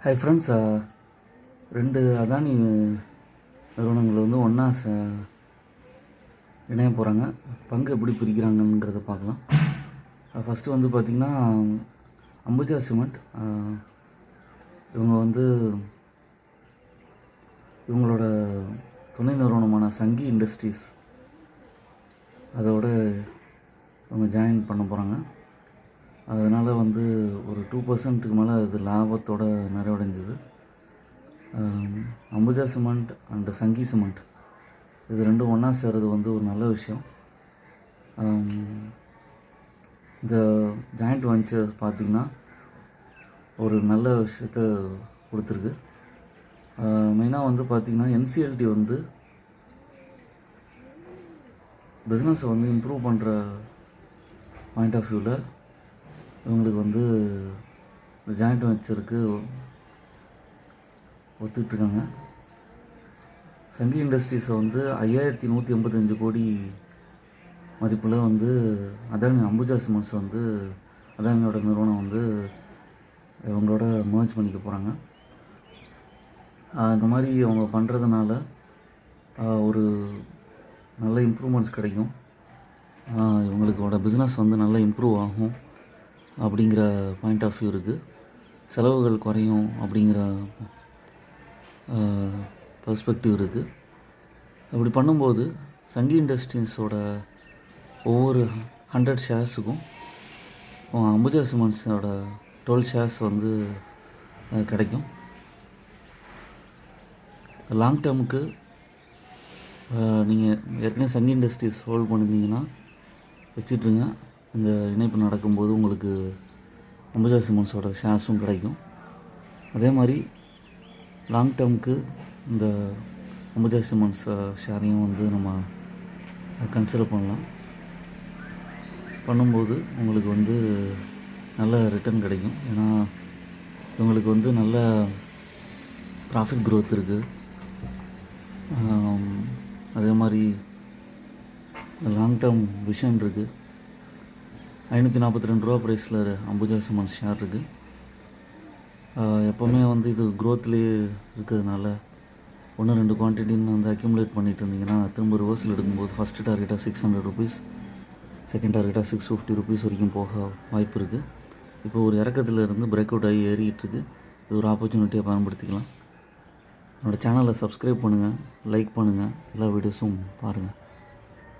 Hi friends, ரெண்டு அதானி நிறுவனங்கள் வந்து ஒன்றா இணைய போகிறாங்க. பங்கு எப்படி பிரிக்கிறாங்கங்கிறத பார்க்கலாம். ஃபஸ்ட்டு வந்து பார்த்திங்கன்னா அம்புஜா சிமெண்ட், இவங்க வந்து இவங்களோட துணை நிறுவனமான சங்கி இண்டஸ்ட்ரீஸ் அதோட இவங்க ஜாயின் பண்ண போகிறாங்க. அதனால் வந்து ஒரு 2% மேலே அது லாபத்தோடு நிறைவடைஞ்சது. Ambuja cement and Sanghi cement இது ரெண்டும் ஒன்றா சேர்றது வந்து ஒரு நல்ல விஷயம். இந்த ஜாயிண்ட் வெஞ்சர் பார்த்திங்கன்னா ஒரு நல்ல விஷயத்த கொடுத்துருக்கு. மெயினாக வந்து பார்த்திங்கன்னா என்சிஎல்டி வந்து பிஸ்னஸை வந்து இம்ப்ரூவ் பண்ணுற பாயிண்ட் ஆஃப் வியூவில் இவங்களுக்கு வந்து ஜாயிண்ட் வெஞ்சருக்கு ஒத்துக்கிட்டுருக்காங்க. சங்கி இண்டஸ்ட்ரீஸை வந்து 5185 கோடி மதிப்பில் வந்து அதானி அம்புஜா சிமெண்ட்ஸ் வந்து அதானியோட நிறுவனம் வந்து இவங்களோட மர்ஜ் பண்ணிக்க போகிறாங்க. இந்த மாதிரி அவங்க பண்ணுறதுனால ஒரு நல்ல இம்ப்ரூவ்மெண்ட்ஸ் கிடைக்கும். இவங்களுக்கோட பிஸ்னஸ் வந்து நல்லா இம்ப்ரூவ் ஆகும் அப்படிங்கிற பாயிண்ட் ஆஃப் வியூ இருக்குது. செலவுகள் குறையும் அப்படிங்கிற பெர்ஸ்பெக்டிவ் இருக்குது. அப்படி பண்ணும்போது சங்கி இண்டஸ்ட்ரீஸோட ஒவ்வொரு 100 ஷேர்ஸுக்கும் அம்புஜா சிமெண்ட்ஸோட 12 ஷேர்ஸ் வந்து கிடைக்கும். லாங் டேர்முக்கு நீங்கள் ஏற்கனவே சங்கி இண்டஸ்ட்ரீஸ் ஹோல்ட் பண்ணியிருந்தீங்கன்னா வச்சுட்ருங்க. இந்த இணைப்பு நடக்கும்போது உங்களுக்கு அம்புஜா சிமெண்ட்ஸோட ஷேர்ஸும் கிடைக்கும். அதே மாதிரி லாங் டேர்முக்கு இந்த அம்புஜா சிமெண்ட்ஸ் ஷேரையும் வந்து நம்ம கன்சிடர் பண்ணலாம். பண்ணும்போது உங்களுக்கு வந்து நல்ல ரிட்டர்ன் கிடைக்கும். ஏன்னா இவங்களுக்கு வந்து நல்ல ப்ராஃபிட் க்ரோத் இருக்குது. அதே மாதிரி லாங் டேர்ம் விஷன் இருக்குது. 542 ரூபா ப்ரைஸில் அம்புஜா சிமெண்ட் ஷேர் இருக்குது. எப்போவுமே வந்து இது க்ரோத்லேயே இருக்கிறதுனால 1-2 குவான்டிட்டின்னு வந்து அக்யூமுலேட் பண்ணிட்டு இருந்தீங்கன்னா திரும்ப ரிவர்ஸில் எடுக்கும்போது ஃபஸ்ட்டு டார்கெட்டாக 600 ருபீஸ், செகண்ட் டார்கெட்டாக 650 ருபீஸ் வரைக்கும் போக வாய்ப்பு இருக்குது. இப்போ ஒரு இறக்கத்தில் இருந்து பிரேக் அவுட் ஆகி ஏறிக்கிட்டு இருக்குது. இது ஒரு ஆப்பர்ச்சுனிட்டியாக பயன்படுத்திக்கலாம். என்னோடய சேனலை சப்ஸ்கிரைப் பண்ணுங்கள், லைக் பண்ணுங்கள், எல்லா வீடியோஸும் பாருங்கள்.